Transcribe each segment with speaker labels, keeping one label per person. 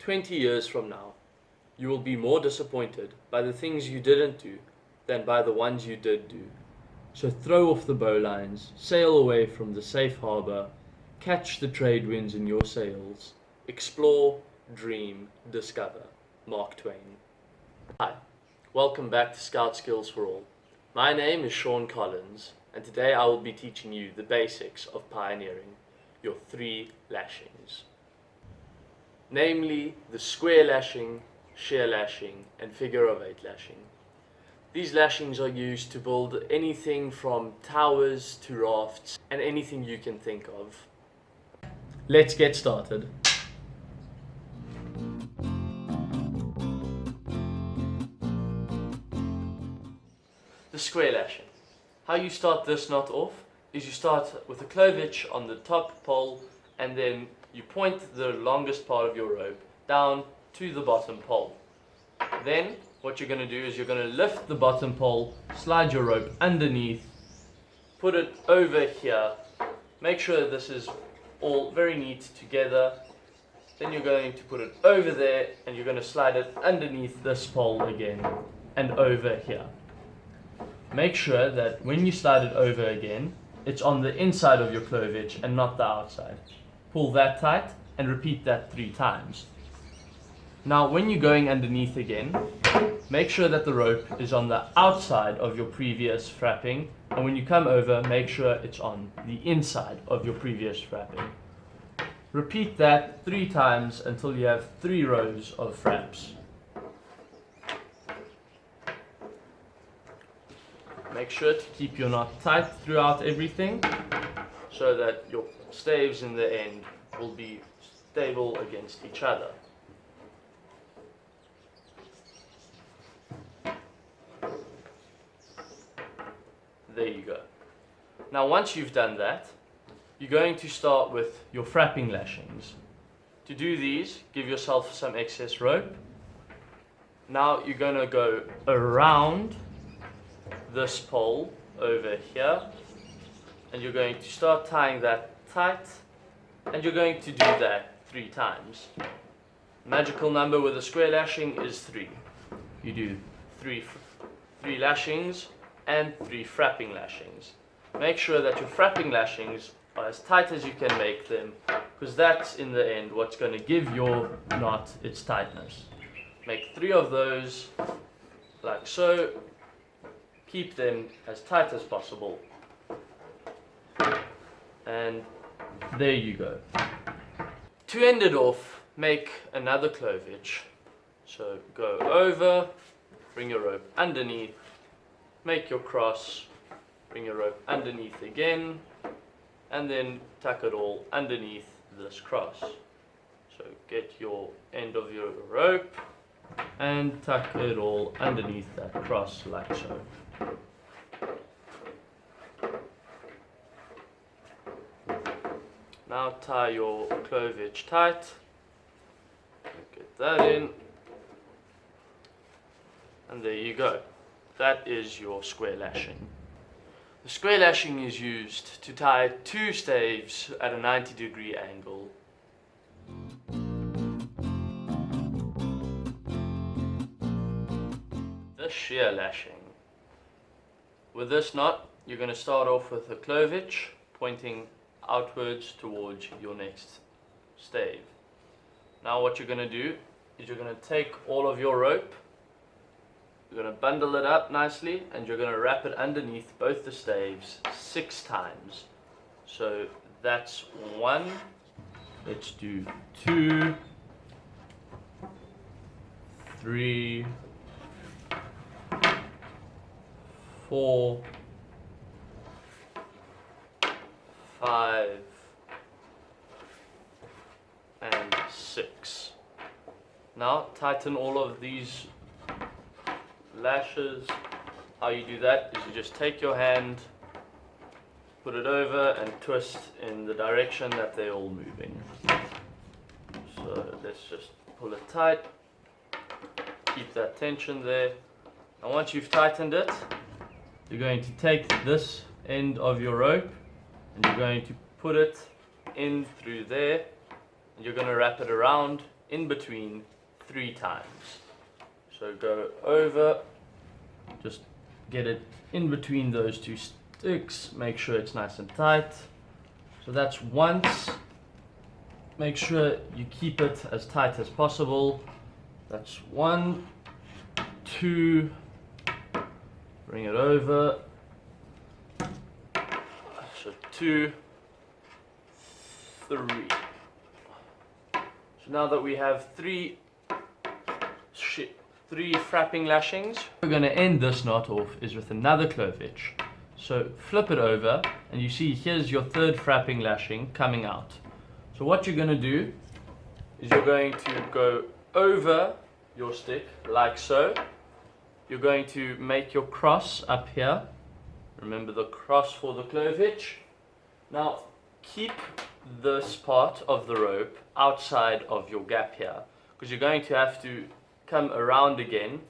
Speaker 1: 20 years from now, you will be more disappointed by the things you didn't do than by the ones you did do. So throw off the bowlines, sail away from the safe harbor, catch the trade winds in your sails, explore, dream, discover. Mark Twain. Hi, welcome back to Scout Skills for All. My name is Sean Collins, and today I will be teaching you the basics of pioneering, your 3 lashings. Namely, the square lashing, sheer lashing, and figure of 8 lashing. These lashings are used to build anything from towers to rafts and anything you can think of. Let's get started. The square lashing. How you start this knot off is you start with a clovitch on the top pole, and then you point the longest part of your rope down to the bottom pole. Then what you're going to do is you're going to lift the bottom pole, slide your rope underneath, put it over here, make sure this is all very neat together. Then you're going to put it over there, and you're going to slide it underneath this pole again and over here. Make sure that when you slide it over again, it's on the inside of your clovitch and not the outside. Pull that tight and repeat that 3 times. Now when you're going underneath again, make sure that the rope is on the outside of your previous frapping, and when you come over, make sure it's on the inside of your previous frapping. Repeat that 3 times until you have 3 rows of fraps. Make sure to keep your knot tight throughout everything so that your staves in the end will be stable against each other. There you go. Now once you've done that, you're going to start with your frapping lashings. To do these, give yourself some excess rope. Now you're going to go around this pole over here, and you're going to start tying that tight, and you're going to do that 3 times. Magical number with a square lashing is 3. You do 3 lashings and 3 frapping lashings. Make sure that your frapping lashings are as tight as you can make them, because that's in the end what's going to give your knot its tightness. Make 3 of those like so. Keep them as tight as possible. And there you go. To end it off, make another clovitch. So go over, bring your rope underneath, make your cross, bring your rope underneath again, and then tuck it all underneath this cross. So get your end of your rope and tuck it all underneath that cross like so. Now tie your clovitch tight, get that in, and there you go. That is your square lashing. The square lashing is used to tie 2 staves at a 90-degree angle. The sheer lashing. With this knot, you're going to start off with a clovitch pointing outwards towards your next stave. Now what you're going to do is you're going to take all of your rope, you're going to bundle it up nicely, and you're going to wrap it underneath both the staves 6 times. So that's 1, let's do 2, 3, 4, 5, and 6. Now tighten all of these lashes. How you do that is you just take your hand, put it over, and twist in the direction that they're all moving. So let's just pull it tight, keep that tension there. And once you've tightened it, you're going to take this end of your rope and you're going to put it in through there, and you're going to wrap it around in between 3 times. So go over, just get it in between those 2 sticks, make sure it's nice and tight. So that's once. Make sure you keep it as tight as possible. That's 1, 2, bring it over. So 2, 3. So now that we have 3 frapping lashings, we're going to end this knot off is with another clovitch. So flip it over and you see here's your 3rd frapping lashing coming out. So what you're going to do is you're going to go over your stick like so. You're going to make your cross up here. Remember the cross for the clovitch. Now keep this part of the rope outside of your gap here, because you're going to have to come around again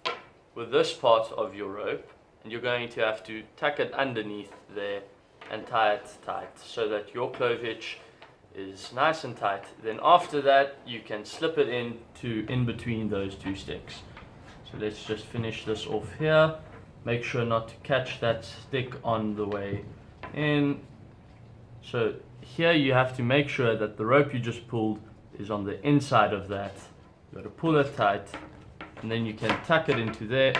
Speaker 1: with this part of your rope, and you're going to have to tuck it underneath there and tie it tight so that your clovitch is nice and tight. Then after that you can slip it in between those 2 sticks. So let's just finish this off here. Make sure not to catch that stick on the way in. So here you have to make sure that the rope you just pulled is on the inside of that. You've got to pull it tight, and then you can tuck it into there.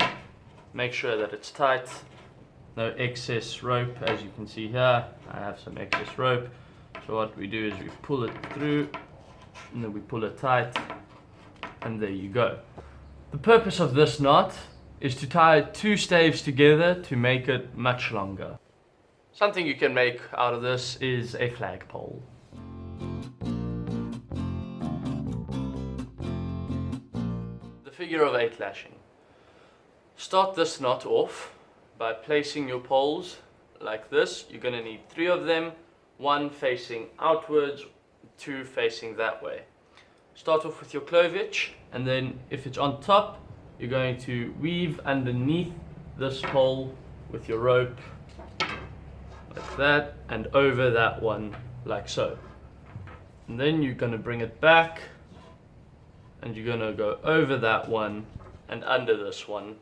Speaker 1: Make sure that it's tight, no excess rope. As you can see here, I have some excess rope. So what we do is we pull it through, and then we pull it tight, and there you go. The purpose of this knot is to tie 2 staves together to make it much longer. Something you can make out of this is a flagpole. The figure of 8 lashing. Start this knot off by placing your poles like this. You're going to need 3 of them, 1 facing outwards, 2 facing that way. Start off with your clovitch, and then if it's on top, you're going to weave underneath this pole with your rope like that, and over that one like so. And then you're going to bring it back, and you're going to go over that one and under this one,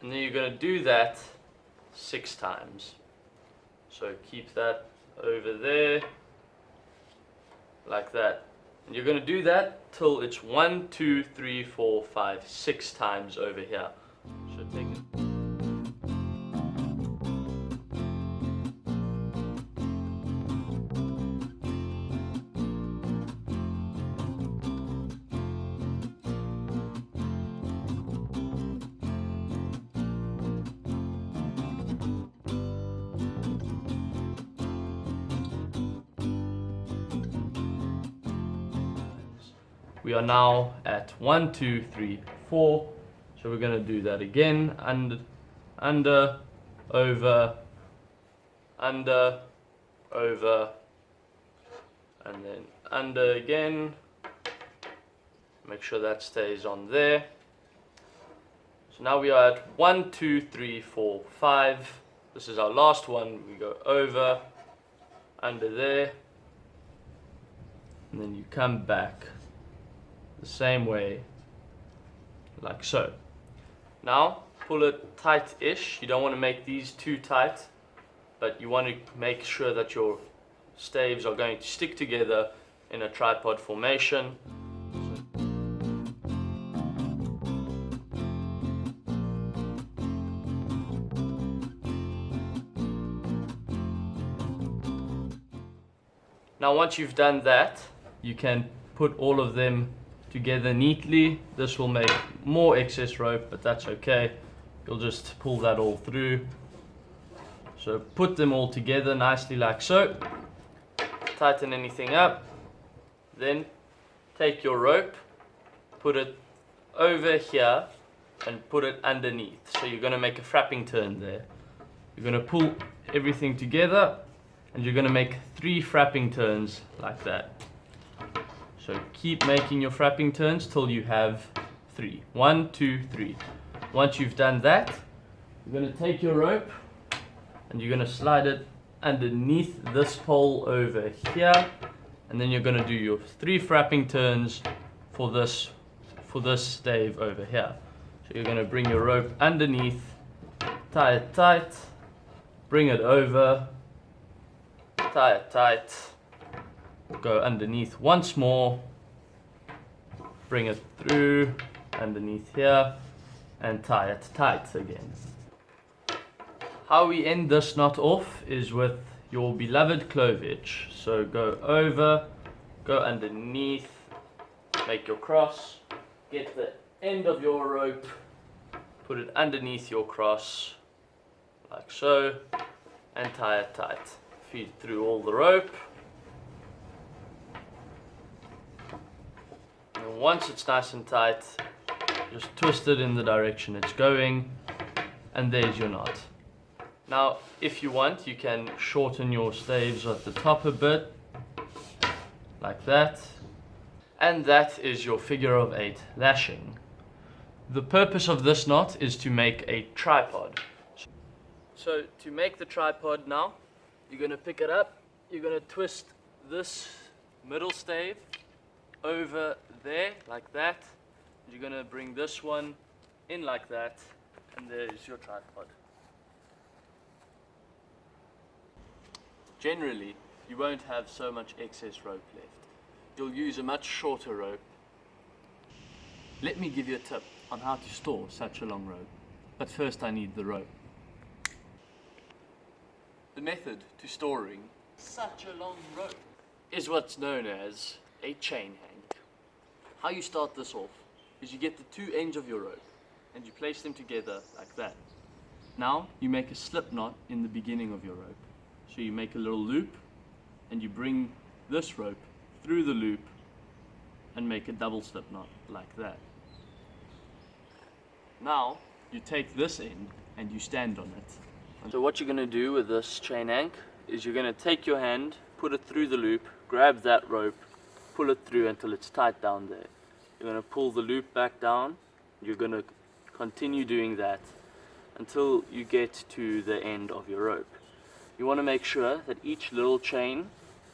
Speaker 1: and then you're going to do that 6 times. So keep that over there like that, and you're going to do that till it's 1, 2, 3, 4, 5, 6 times over here. So take it. We are now at 1, 2, 3, 4. So we're going to do that again. Under, over, over, and then under again. Make sure that stays on there. So now we are at 1, 2, 3, 4, 5. This is our last one. We go over, under there, and then you come back the same way, like so. Now pull it tight-ish. You don't want to make these too tight, but you want to make sure that your staves are going to stick together in a tripod formation. Now once you've done that, you can put all of them together neatly. This will make more excess rope, but that's okay. You'll just pull that all through. So put them all together nicely like so. Tighten anything up. Then take your rope, put it over here and put it underneath. So you're going to make a frapping turn there. You're going to pull everything together, and you're going to make 3 frapping turns like that. So keep making your frapping turns till you have 3. 1, 2, 3. Once you've done that, you're going to take your rope and you're going to slide it underneath this pole over here, and then you're going to do your 3 frapping turns for this stave over here. So you're going to bring your rope underneath, tie it tight, bring it over, tie it tight, go underneath once more, bring it through underneath here, and tie it tight again. How we end this knot off is with your beloved clovage. So go over, go underneath, make your cross, get the end of your rope, put it underneath your cross, like so, and tie it tight. Feed through all the rope. And once it's nice and tight, just twist it in the direction it's going, and there's your knot. Now, if you want, you can shorten your staves at the top a bit, like that. And that is your figure of 8 lashing. The purpose of this knot is to make a tripod. So to make the tripod now, you're going to pick it up, you're going to twist this middle stave over there, like that. You're going to bring this one in like that, and there's your tripod. Generally, you won't have so much excess rope left. You'll use a much shorter rope. Let me give you a tip on how to store such a long rope. But first I need the rope. The method to storing such a long rope is what's known as a chain hang. How you start this off is you get the two ends of your rope and you place them together like that. Now you make a slip knot in the beginning of your rope. So you make a little loop and you bring this rope through the loop and make a double slip knot like that. Now you take this end and you stand on it. So what you're going to do with this chain ank is you're going to take your hand, put it through the loop, grab that rope, pull it through until it's tight down there. You're going to pull the loop back down. You're going to continue doing that until you get to the end of your rope. You want to make sure that each little chain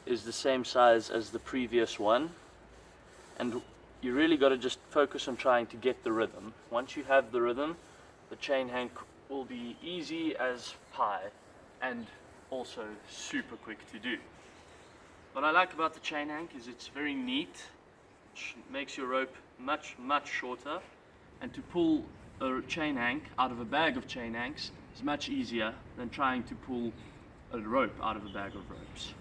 Speaker 1: is the same size as the previous one, and you really got to just focus on trying to get the rhythm. Once you have the rhythm, the chain hang will be easy as pie and also super quick to do. What I like about the chain hang is it's very neat, which makes your rope much shorter, and to pull a chain hang out of a bag of chain hanks is much easier than trying to pull a rope out of a bag of ropes.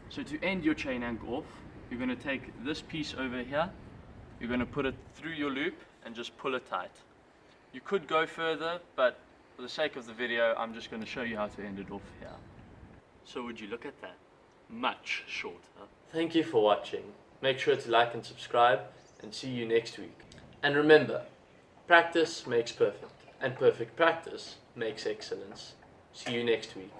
Speaker 1: So to end your chain hang off, you're going to take this piece over here, you're going to put it through your loop and just pull it tight. You could go further, but for the sake of the video, I'm just going to show you how to end it off here. So would you look at that? Much shorter. Thank you for watching. Make sure to like and subscribe, and see you next week. And remember, practice makes perfect, and perfect practice makes excellence. See you next week.